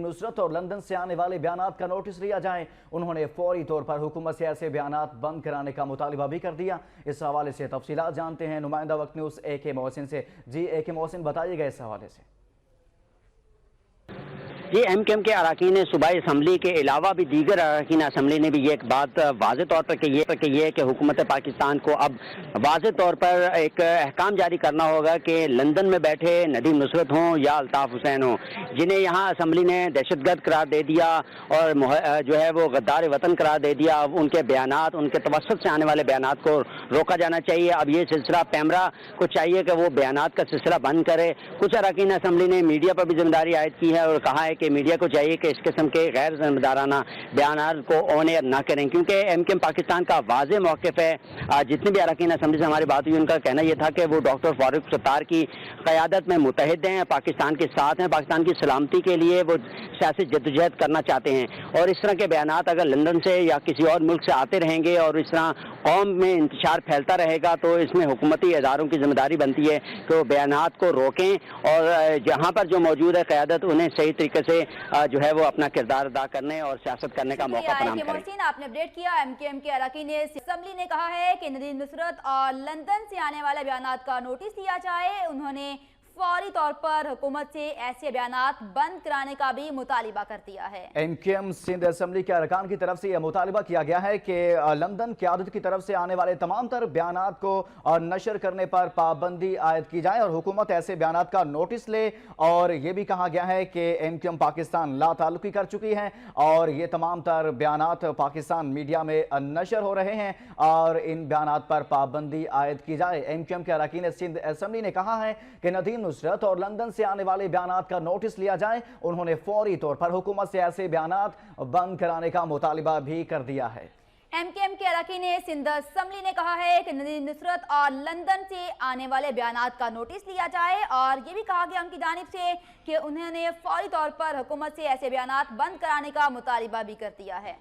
نصرت اور لندن سے آنے والے بیانات کا نوٹس لیا جائے۔ انہوں نے فوری طور پر حکومت سے ایسے بیانات بند کرانے کا مطالبہ بھی کر دیا۔ اس حوالے سے تفصیلات جانتے ہیں نمائندہ وقت نیوز اے کے محسن سے۔ جی اے کے محسن، بتائیے گا اس حوالے سے۔ جی، ایم کیو ایم کے اراکین صوبائی اسمبلی کے علاوہ بھی دیگر اراکین اسمبلی نے بھی یہ ایک بات واضح طور پر کہ یہ کہ حکومت پاکستان کو اب واضح طور پر ایک احکام جاری کرنا ہوگا کہ لندن میں بیٹھے ندیم نصرت ہوں یا الطاف حسین ہوں، جنہیں یہاں اسمبلی نے دہشت گرد قرار دے دیا اور جو ہے وہ غدار وطن قرار دے دیا، اب ان کے بیانات، ان کے توسط سے آنے والے بیانات کو روکا جانا چاہیے۔ اب یہ سلسلہ پیمرا کو چاہیے کہ وہ بیانات کا سلسلہ بند کرے۔ کچھ اراکین اسمبلی نے میڈیا پر بھی ذمہ داری عائد کی ہے اور کہا ہے کہ میڈیا کو چاہیے کہ اس قسم کے غیر ذمہ دارانہ بیانات کو آن ایئر نہ کریں، کیونکہ ایم کیو ایم پاکستان کا واضح موقف ہے۔ جتنے بھی اراکین اسمبلی سے ہماری بات ہوئی، ان کا کہنا یہ تھا کہ وہ ڈاکٹر فاروق ستار کی قیادت میں متحد ہیں، پاکستان کے ساتھ ہیں، پاکستان کی سلامتی کے لیے وہ سیاسی جدوجہد کرنا چاہتے ہیں، اور اس طرح کے بیانات اگر لندن سے یا کسی اور ملک سے آتے رہیں گے اور اس طرح قوم میں انتشار پھیلتا رہے گا تو اس میں حکومتی اداروں کی ذمہ داری بنتی ہے کہ وہ بیانات کو روکیں اور جہاں پر جو موجود ہے قیادت انہیں صحیح طریقے سے جو ہے وہ اپنا کردار ادا کرنے اور سیاست کرنے کا موقع فراہم کریں۔ محسن، آپ نے اپڈیٹ کیا۔ ایم کیو ایم کے اراکین اسمبلی نے کہا ہے کہ ندیم نصرت اور لندن سے آنے والے بیانات کا نوٹس لیا جائے۔ انہوں نے فوری طور پر حکومت سے ایسے بیانات بند کرانے کا بھی مطالبہ کر دیا ہے۔ M Q M Sindh assembly کے ارکان کی طرف سے یہ مطالبہ کیا گیا ہے کہ لندن قیادت کی طرف سے آنے والے تمام تر بیانات کو نشر کرنے پر پابندی عائد کی جائے اور حکومت ایسے بیانات کا نوٹس لے، اور یہ بھی کہا گیا ہے کہ ایم کیو ایم پاکستان لا تعلقی کر چکی ہے اور یہ تمام تر بیانات پاکستان میڈیا میں نشر ہو رہے ہیں اور ان بیانات پر پابندی عائد کی جائے۔ ایم کیو ایم کے اراکین سندھ اسمبلی نے کہا ہے کہ ندیم نصرت اور لندن سے آنے والے بیانات کا نوٹس لیا جائے۔ انہوں نے فوری طور پر حکومت سے ایسے بیانات بند کرانے کا مطالبہ بھی کر دیا ہے۔ ایم کیو ایم کے اراکین سندھ اسمبلی نے کہا ہے کہ ندیم نصرت اور لندن سے آنے والے بیانات کا نوٹس لیا جائے، اور یہ بھی کہا گیا ان کی جانب سے کہ انہوں نے فوری طور پر حکومت سے ایسے بیانات بند کرانے کا مطالبہ بھی کر دیا ہے۔